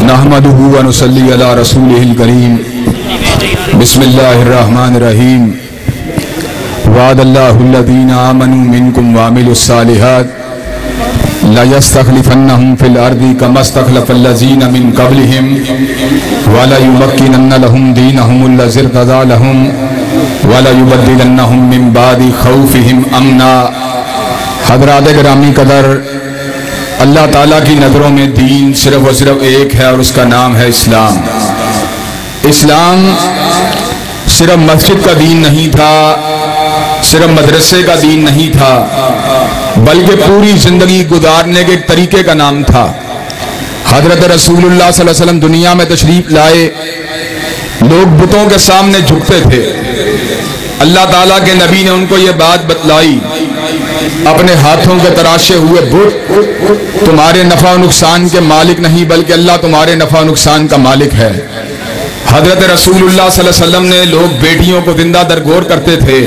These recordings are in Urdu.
نحمدہ و نصلی علی رسولہ الکریم بسم اللہ الرحمن الرحیم وعد اللہ الذین آمنوا منکم وعملوا الصالحات لَيَسْتَخْلِفَنَّهُمْ فِي الْأَرْضِ كَمَا اسْتَخْلَفَ الَّذِينَ مِنْ قَبْلِهِمْ وَلَيُمَكِّنَنَّ لَهُمْ دِينَهُمُ الَّذِي ارْتَضَىٰ لَهُمْ وَلَيُبَدِّلَنَّهُمْ مِنْ بَعْدِ خَوْفِهِمْ أَمْنًا۔ حضرات گرامی قدر، اللہ تعالیٰ کی نظروں میں دین صرف و صرف ایک ہے اور اس کا نام ہے اسلام۔ اسلام صرف مسجد کا دین نہیں تھا، صرف مدرسے کا دین نہیں تھا، بلکہ پوری زندگی گزارنے کے ایک طریقے کا نام تھا۔ حضرت رسول اللہ صلی اللہ علیہ وسلم دنیا میں تشریف لائے، لوگ بتوں کے سامنے جھکتے تھے۔ اللہ تعالیٰ کے نبی نے ان کو یہ بات بتلائی، اپنے ہاتھوں کے تراشے ہوئے بت تمہارے نفع و نقصان کے مالک نہیں بلکہ اللہ تمہارے نفع و نقصان کا مالک ہے۔ حضرت رسول اللہ صلی اللہ علیہ وسلم نے، لوگ بیٹیوں کو زندہ درگور کرتے تھے،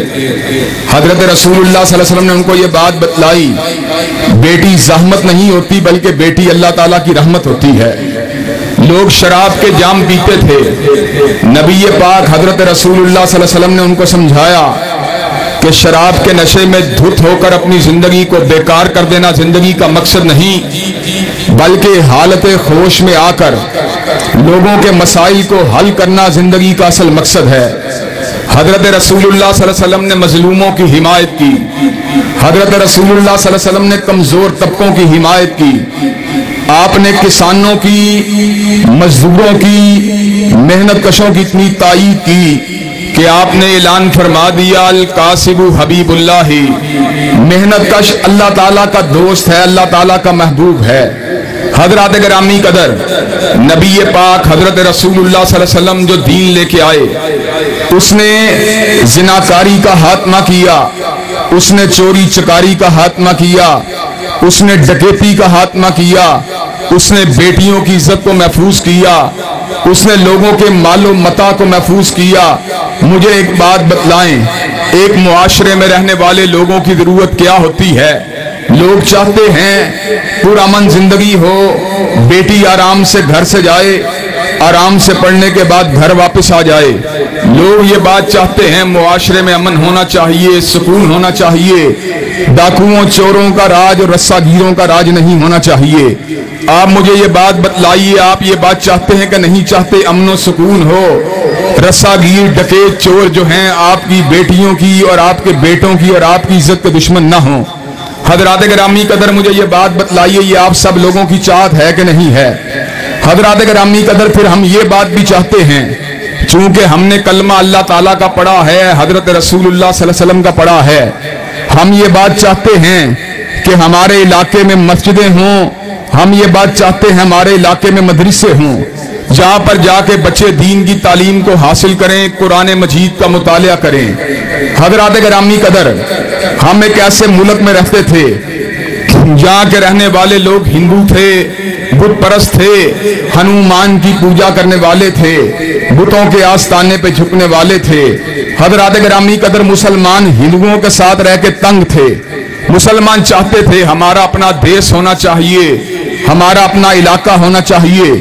حضرت رسول اللہ صلی اللہ علیہ وسلم نے ان کو یہ بات بتلائی، بیٹی زحمت نہیں ہوتی بلکہ بیٹی اللہ تعالیٰ کی رحمت ہوتی ہے۔ لوگ شراب کے جام پیتے تھے، نبی پاک حضرت رسول اللہ صلی اللہ علیہ وسلم نے ان کو سمجھایا کہ شراب کے نشے میں دھت ہو کر اپنی زندگی کو بیکار کر دینا زندگی کا مقصد نہیں، بلکہ حالت خوش میں آ کر لوگوں کے مسائل کو حل کرنا زندگی کا اصل مقصد ہے۔ حضرت رسول اللہ صلی اللہ علیہ وسلم نے مظلوموں کی حمایت کی، حضرت رسول اللہ صلی اللہ علیہ وسلم نے کمزور طبقوں کی حمایت کی، آپ نے کسانوں کی، مزدوروں کی، محنت کشوں کی اتنی تائید کی کہ آپ نے اعلان فرما دیا القاسب حبیب اللہ، محنت کش اللہ تعالیٰ کا دوست ہے، اللہ تعالیٰ کا محبوب ہے۔ حضرات گرامی قدر، نبی پاک حضرت رسول اللہ صلی اللہ علیہ وسلم جو دین لے کے آئے، اس نے زناکاری کا خاتمہ کیا، اس نے چوری چکاری کا خاتمہ کیا، اس نے ڈکیتی کا خاتمہ کیا، اس نے بیٹیوں کی عزت کو محفوظ کیا، اس نے لوگوں کے مال و متاع کو محفوظ کیا۔ مجھے ایک بات بتلائیں، ایک معاشرے میں رہنے والے لوگوں کی ضرورت کیا ہوتی ہے؟ لوگ چاہتے ہیں پرامن زندگی ہو، بیٹی آرام سے گھر سے جائے، آرام سے پڑھنے کے بعد گھر واپس آ جائے۔ لوگ یہ بات چاہتے ہیں معاشرے میں امن ہونا چاہیے، سکون ہونا چاہیے، ڈاکوؤں چوروں کا راج اور رسا گیروں کا راج نہیں ہونا چاہیے۔ آپ مجھے یہ بات بتلائیے، آپ یہ بات چاہتے ہیں کہ نہیں چاہتے امن و سکون ہو؟ رسا گیر ڈکیت چور جو ہیں آپ کی بیٹیوں کی اور آپ کے بیٹوں کی اور آپ کی عزت کے دشمن نہ ہوں۔ حضرات گرامی قدر، مجھے یہ بات بتلائیے، یہ آپ سب لوگوں کی چاہت ہے کہ نہیں ہے؟ حضرات گرامی قدر، پھر ہم یہ بات بھی چاہتے ہیں، چونکہ ہم نے کلمہ اللہ تعالیٰ کا پڑھا ہے، حضرت رسول اللہ صلی اللہ علیہ وسلم کا پڑھا ہے، ہم یہ بات چاہتے ہیں کہ ہمارے علاقے میں مسجدیں ہوں، ہم یہ بات چاہتے ہیں ہمارے علاقے میں مدرسے ہوں، جہاں پر جا کے بچے دین کی تعلیم کو حاصل کریں، قرآن مجید کا مطالعہ کریں۔ حضرات گرامی قدر، ہم ایک ایسے ملک میں رہتے تھے جہاں کے رہنے والے لوگ ہندو تھے، بت پرست تھے، ہنومان کی پوجا کرنے والے تھے، بتوں کے آستانے پہ جھکنے والے تھے۔ حضرات گرامی قدر، مسلمان ہندوؤں کے ساتھ رہ کے تنگ تھے۔ مسلمان چاہتے تھے ہمارا اپنا دیش ہونا چاہیے، ہمارا اپنا علاقہ ہونا چاہیے۔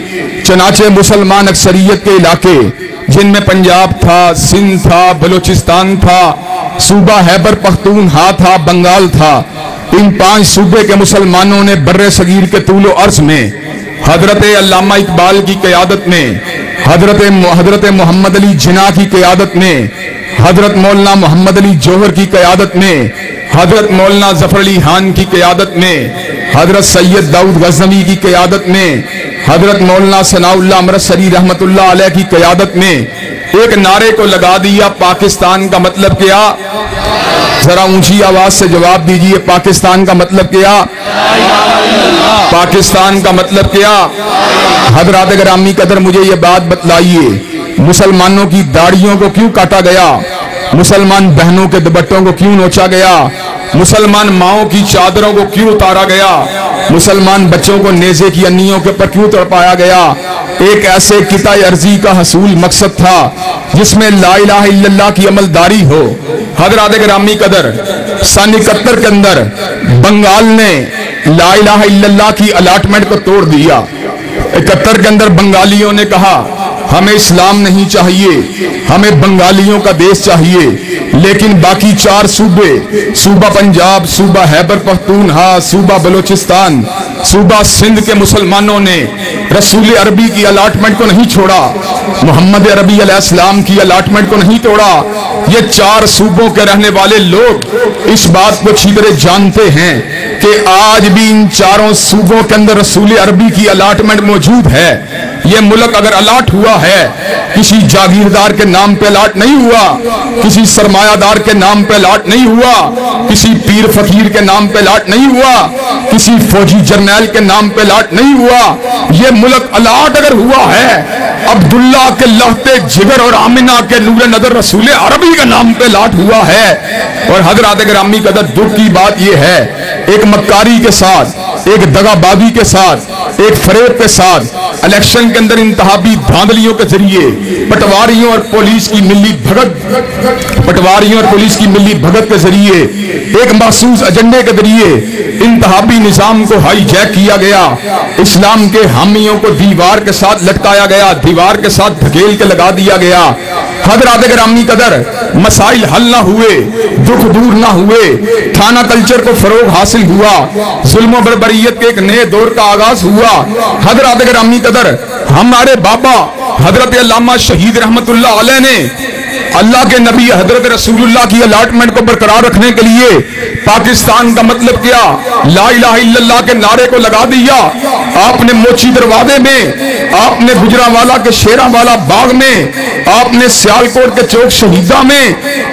چنانچہ مسلمان اکثریت کے علاقے جن میں پنجاب تھا، سندھ تھا، بلوچستان تھا، صوبہ خیبر پختونخوا تھا، بنگال تھا، ان 5 صوبے کے مسلمانوں نے بر صغیر کے طول و عرض میں حضرت علامہ اقبال کی قیادت میں، حضرت محمد علی جناح کی قیادت میں، حضرت مولانا محمد علی جوہر کی قیادت میں، حضرت مولانا ظفر علی خان کی قیادت میں، حضرت سید داؤد غزنوی کی قیادت میں، حضرت مولانا ثناء اللہ امرتسری رحمت اللہ علیہ کی قیادت میں ایک نعرے کو لگا دیا، پاکستان کا مطلب کیا؟ ذرا اونچی آواز سے جواب دیجئے، پاکستان کا مطلب کیا؟ پاکستان کا مطلب کیا؟ حضرات گرامی قدر، مجھے یہ بات بتلائیے، مسلمانوں کی داڑھیوں کو کیوں کاٹا گیا؟ مسلمان بہنوں کے دوپٹوں کو کیوں نوچا گیا؟ مسلمان ماؤں کی چادروں کو کیوں اتارا گیا؟ مسلمان بچوں کو نیزے کی انیوں کے پر کیوں تڑپایا گیا؟ ایک ایسے قطع ارضی کا حصول مقصد تھا جس میں لا الہ الا اللہ کی عملداری ہو۔ حضرات گرامی قدر، سن 71 کے اندر بنگال نے لا الہ الا اللہ کی الاٹمنٹ کو توڑ دیا۔ 71 کے اندر بنگالیوں نے کہا ہمیں اسلام نہیں چاہیے، ہمیں بنگالیوں کا دیش چاہیے، لیکن باقی 4 صوبے، صوبہ پنجاب، صوبہ خیبر پختونخوا، صوبہ بلوچستان، صوبہ سندھ کے مسلمانوں نے رسول عربی کی الاٹمنٹ کو نہیں چھوڑا، محمد عربی علیہ السلام کی الاٹمنٹ کو نہیں توڑا۔ یہ 4 صوبوں کے رہنے والے لوگ اس بات کو اچھی طرح جانتے ہیں کہ آج بھی ان 4 صوبوں کے اندر رسول عربی کی الاٹمنٹ موجود ہے۔ یہ ملک اگر الاٹ ہوا ہے، کسی جاگیردار کے نام پہ الاٹ نہیں ہوا، کسی سرمایہ دار کے نام پہ الاٹ نہیں ہوا، کسی پیر فقیر کے نام پہ الاٹ نہیں ہوا، کسی فوجی جرنیل کے نام پہ الاٹ نہیں ہوا۔ یہ ملک الاٹ اگر ہوا ہے عبداللہ کے لہتے جگر اور آمنہ کے نور نظر رسول عربی کے نام پہ الاٹ ہوا ہے۔ اور حضرات گرامی قدر دکھ کی بات یہ ہے، ایک مکاری کے ساتھ، ایک دغا بازی کے ساتھ، ایک فریب کے ساتھ الیکشن کے اندر انتخابی دھاندلیوں کے ذریعے پٹواریوں اور پولیس کی ملی بھگت کے ذریعے ایک مخصوص ایجنڈے کے ذریعے انتخابی نظام کو ہائی جیک کیا گیا، اسلام کے حامیوں کو دیوار کے ساتھ لٹکایا گیا، دیوار کے ساتھ دھکیل کے لگا دیا گیا۔ حضرات گرامی قدر مسائل حل نہ ہوئے، دکھ دور نہ ہوئے، تھانہ کلچر کو فروغ حاصل ہوا، ظلم و بربریت کے ایک نئے دور کا آغاز ہوا۔ حضرات گرامی قدر ہمارے بابا حضرت علامہ شہید رحمت اللہ علیہ نے اللہ کے نبی حضرت رسول اللہ کی الاٹمنٹ کو برقرار رکھنے کے لیے پاکستان کا مطلب کیا، لا الہ الا اللہ کے نعرے کو لگا دیا۔ آپ نے موچی دروازے میں، آپ نے گجرانوالا کے شیراں والا باغ میں، آپ نے سیالکوٹ کے چوک شہیدہ میں،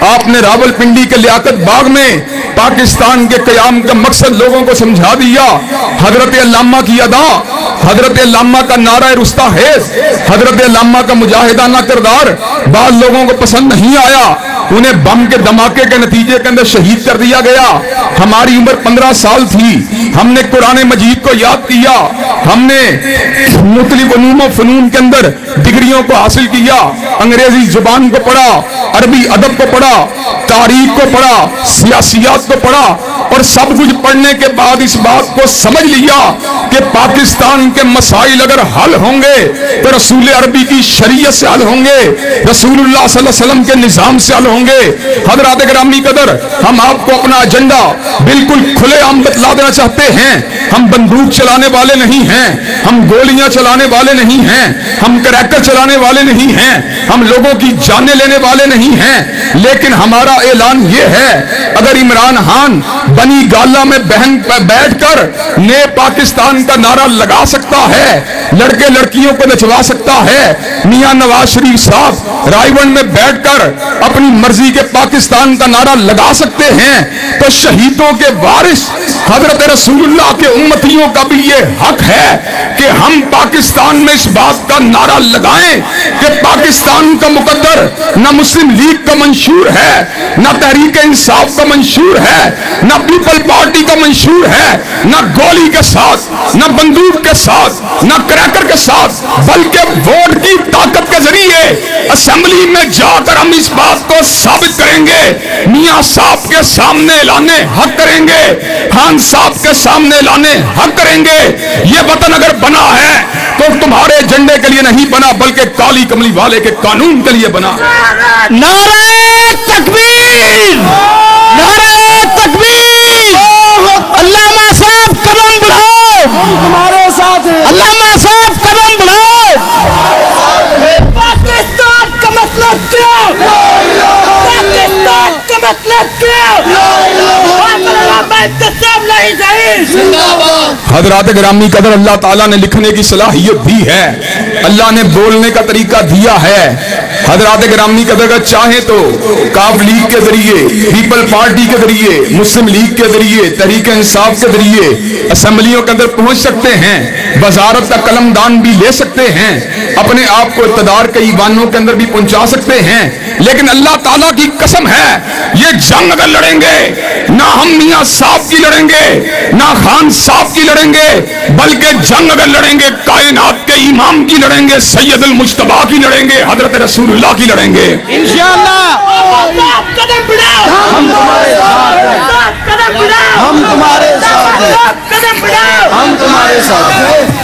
آپ نے راول پنڈی کے لیاقت باغ میں پاکستان کے قیام کا مقصد لوگوں کو سمجھا دیا۔ حضرت علامہ کی ادا، حضرت علامہ کا نعرہ رستہ خیز، حضرت علامہ کا مجاہدانہ کردار بعض لوگوں کو پسند نہیں آیا، انہیں بم کے دھماکے کے نتیجے کے اندر شہید کر دیا گیا۔ ہماری عمر 15 سال تھی، ہم نے قرآن مجید کو یاد کیا، ہم نے مختلف علوم و فنون کے اندر ڈگریوں کو حاصل کیا، انگریزی زبان کو پڑھا، عربی ادب کو پڑھا، تاریخ کو پڑھا، سیاسیات کو پڑھا، اور سب کچھ پڑھنے کے بعد اس بات کو سمجھ لیا کہ پاکستان کے مسائل اگر حل ہوں گے تو رسول عربی کی شریعت سے حل ہوں گے، رسول اللہ صلی اللہ علیہ وسلم کے نظام سے حل ہوں گے۔ حضرات گرامی قدر ہم آپ کو اپنا ایجنڈا بالکل کھلے عام بتلا دینا چاہتے ہیں۔ ہم بندوق چلانے والے نہیں ہیں، ہم گولیاں چلانے والے نہیں ہیں، ہم کریکر چلانے والے نہیں ہیں، ہم لوگوں کی جانیں لینے والے نہیں ہیں، لیکن ہمارا اعلان یہ ہے اگر عمران خان بنی گالا میں بیٹھ کر نئے پاکستان کا نعرہ لگا سکتا ہے، لڑکے لڑکیوں کو نچوا سکتا ہے، میاں نواز شریف صاحب رائے گنج میں بیٹھ کر اپنی مرضی کے پاکستان کا نعرہ لگا سکتے ہیں، تو شہیدوں کے وارث حضرت رسول اللہ کے امتیوں کا بھی یہ حق ہے کہ ہم پاکستان میں اس بات کا نعرہ لگائیں کہ پاکستان کا مقدر نہ مسلم لیگ کا منشور ہے، نہ تحریک انصاف کا منشور ہے، نہ پیپل پارٹی کا منشور ہے، نہ گولی کے ساتھ، نہ بندوق کے ساتھ، نہ کریکر کے ساتھ، بلکہ ووٹ کی طاقت کے ذریعے اسمبلی میں جا کر ہم اس بات کو ثابت کریں گے، میاں صاحب کے سامنے اعلان حق کریں گے، خان صاحب کے سامنے اعلان حق کریں گے۔ یہ وطن اگر بنا ہے تو تمہارے ایجنڈے کے لیے نہیں بنا، بلکہ کالی کملی والے کے قانون کے لیے بنا۔ نعرہ تکبیر، نعرہ تکبیر، علامہ صاحب قدم بڑھاؤ، ہمارے ساتھ ہیں، علامہ صاحب قدم بڑھاؤ۔ پاکستان کا مطلب کیا؟ پاکستان کا مطلب کیا؟ حضرات گرامی قدر اللہ تعالیٰ نے لکھنے کی صلاحیت دی ہے، اللہ نے بولنے کا طریقہ دیا ہے۔ حضرات گرامی قدر اگر چاہیں تو کاف لیگ کے ذریعے، پیپل پارٹی کے ذریعے، مسلم لیگ کے ذریعے، تحریک انصاف کے ذریعے اسمبلیوں کے اندر پہنچ سکتے ہیں، وزارت کا قلم دان بھی لے سکتے ہیں، اپنے آپ کو اقتدار کے ایوانوں کے اندر بھی پہنچا سکتے ہیں، لیکن اللہ تعالیٰ کی قسم ہے یہ جنگ اگر لڑیں گے نہ ہم میاں صاحب کی لڑیں گے نہ خان صاحب کی لڑیں گے، بلکہ جنگ اگر لڑیں گے کائنات کے امام کی لڑیں گے، سید المجتبیٰ کی لڑیں گے، حضرت رسول اللہ کی لڑیں گے انشاءاللہ۔ قدم بڑھاؤ، ہم تمہارے ساتھ ہیں، قدم بڑھاؤ، ہم تمہارے ساتھ ہیں، قدم بڑھاؤ، ہم تمہارے ساتھ ہیں۔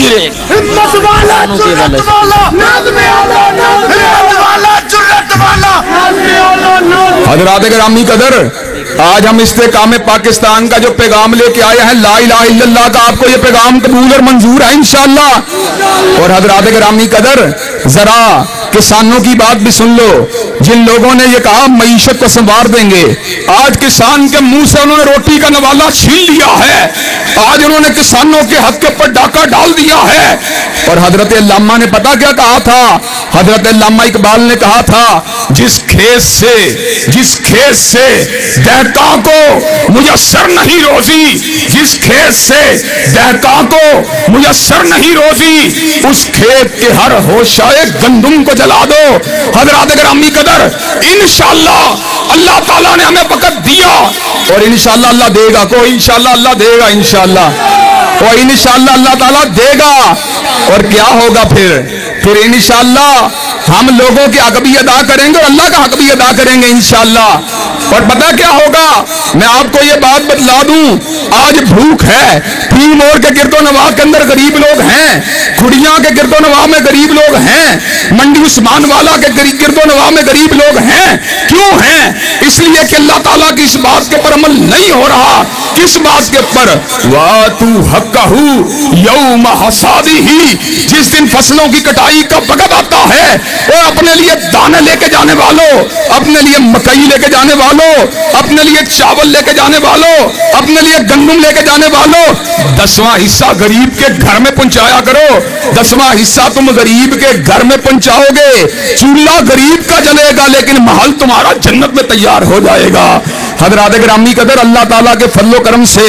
گرے ہمت والا جرت والا نظم والا ہمت والا جرت والا حضرات گرامی قدر، آج ہم استحکام پاکستان کا جو پیغام لے کے آئے ہیں لا الہ الا اللہ کا، آپ کو یہ پیغام قبول اور منظور ہے انشاءاللہ۔ اور حضرات گرامی قدر، ذرا کسانوں کی بات بھی سن لو، جن لوگوں نے یہ کہا معیشت کو سنوار دیں گے، آج کسان کے منہ سے انہوں نے روٹی کا نوالا چھین لیا ہے، آج انہوں نے کسانوں کے حق کے اوپر ڈاکہ ڈال دیا ہے۔ اور حضرت علامہ نے پتہ کیا کہا تھا؟ حضرت علامہ اقبال نے کہا تھا، جس کھیت سے دہقاں کو میسر نہیں روزی، جس کھیت سے دہقاں کو میسر نہیں روزی، اس کھیت کے ہر ہوشائے گندم کو جلا دو۔ حضرات گرامی قدر، انشاءاللہ اللہ تعالیٰ نے ہمیں وقت دیا اور انشاءاللہ اللہ دے گا، کوئی انشاءاللہ اللہ دے گا، انشاءاللہ کوئی انشاءاللہ اللہ تعالیٰ دے گا۔ اور کیا ہوگا پھر انشاءاللہ ہم لوگوں کے حق بھی ادا کریں گے اور اللہ کا حق بھی ادا کریں گے انشاءاللہ۔ اور پتہ کیا ہوگا؟ میں آپ کو یہ بات بتلا دوں، آج بھوک ہے، پی موڑ کے گرد و نواح کے اندر غریب لوگ ہیں، کھڑیاں کے گرد و نواح میں غریب لوگ ہیں، منڈی عثمان والا کے گرد و نواح میں غریب لوگ ہیں۔ کیوں ہیں؟ اس لیے کہ اللہ تعالیٰ کی اس بات کے پر عمل نہیں ہو رہا۔ کس بات کے پر؟ وَآتُوا حَقَّهُ يَوْمَ حَصَادِهِ، جس دن فصلوں کی کٹائی کا وقت آتا ہے، وہ اپنے لیے دانے لے کے جانے والوں، اپنے لیے مکئی لے کے جانے والوں، اپنے لیے چاول لے کے جانے والوں، اپنے لیے گندم لے کے جانے والوں، 10واں حصہ غریب کے گھر میں پہنچایا کرو۔ 10واں حصہ تم غریب کے گھر میں پہنچاؤ گے، چولہا غریب کا جلے گا لیکن محل تمہارا جنت میں تیار ہو جائے گا۔ حضرات گرامی قدر، اللہ تعالیٰ کے فضل و کرم سے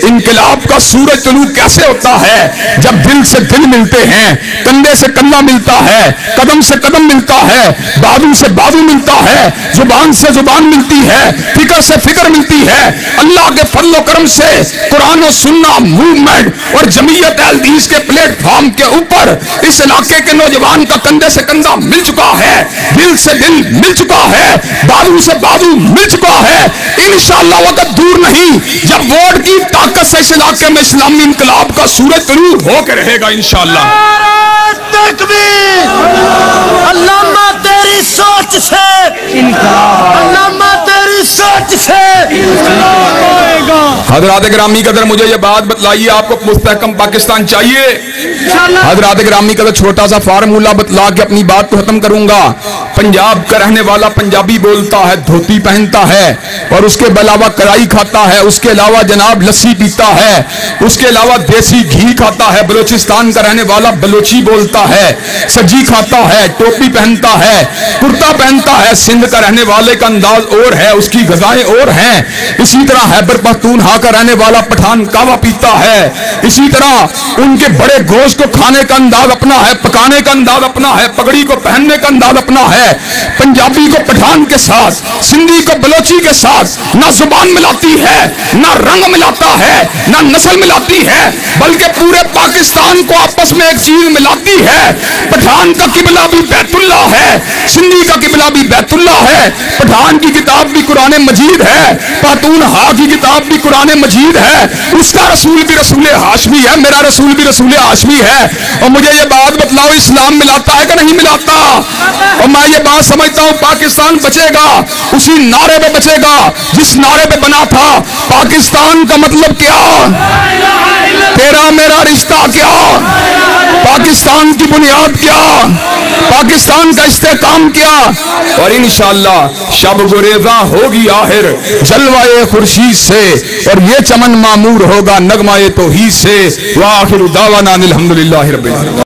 انقلاب کا سورج طلوع کیسے ہوتا ہے؟ جب دل سے دل ملتے ہیں، کندھے سے کندھا ملتا ہے، قدم سے قدم ملتا ہے، بازو سے بازو ملتا ہے، زبان سے زبان ملتی ہے، فکر سے فکر ملتی ہے۔ اللہ کے فضل و کرم سے قرآن و سنہ موومنٹ اور جمعیت اہل حدیث کے پلیٹ فارم کے اوپر اس علاقے کے نوجوان کا کندھے سے کندھا مل چکا ہے، دل سے دل مل چکا ہے، بازو سے بازو مل چکا ہے۔ انشاءاللہ وقت دور نہیں جب ووٹ کی طاقت سے اس علاقے میں اسلامی انقلاب کا سورج طلوع ہو کے رہے گا انشاءاللہ۔ تکبیر! علامہ تیری سوچ سے علامہ تیری سوچ سے حضرات گرامی قدر، مجھے یہ بات بتلائیے، آپ کو مستحکم پاکستان چاہیے؟ حضرات گرامی قدر، چھوٹا سا فارمولہ بتلا کے اپنی بات کو ختم کروں گا۔ پنجاب کا رہنے والا پنجابی بولتا ہے، دھوتی پہنتا ہے اور اس کے علاوہ کڑائی کھاتا ہے، اس کے علاوہ جناب لسی پیتا ہے، اس کے علاوہ دیسی گھی کھاتا ہے۔ بلوچستان کا رہنے والا بلوچی بولتا ہے، سجی کھاتا ہے، ٹوپی پہنتا ہے، کرتا پہنتا ہے۔ سندھ کا رہنے والے کا انداز اور ہے، اس کی غذائیں اور ہیں۔ اسی طرح خیبر پختونخوا کا رہنے والا پٹھان کہوہ پیتا ہے۔ اسی طرح ان کے بڑے گوشت کو کھانے کا انداز اپنا ہے، پکانے کا انداز اپنا ہے، پگڑی کو پہننے کا انداز اپنا ہے۔ پنجابی کو پٹھان کے ساتھ، سندھی کو بلوچی کے ساتھ نہ زبان ملاتی ہے، نہ رنگ ملاتا ہے، نہ نسل ملاتی ہے، بلکہ پورے پاکستان کو آپس میں ایک چیز ملاتی ہے۔ پٹھان کا قبلہ بھی بیت اللہ ہے، سندھی کا قبلہ بھی بیت اللہ ہے، پٹھان کی کتاب بھی قرآن مجید ہے، پختونخوا کی کتاب بھی قرآن مجید ہے، اس کا رسول بھی رسول ہاشمی ہے، میرا رسول بھی رسول ہاشمی ہے۔ اور مجھے یہ بات بتلاؤ، اسلام ملاتا ہے کہ نہیں ملاتا؟ اور میں یہ بات سمجھتا ہوں پاکستان بچے گا اسی نعرے پہ بچے گا جس نعرے پہ بنا تھا۔ پاکستان کا مطلب کیا؟ تیرا میرا رشتہ کیا؟ پاکستان کی بنیاد کیا؟ پاکستان کا استحکام کیا؟ اور انشاءاللہ شب گریزاں ہوگی آخر جلوہ خورشید سے، اور یہ چمن معمور ہوگا نغمہ توحید سے۔ وآخر دعوانا الحمدللہ رب العالمین۔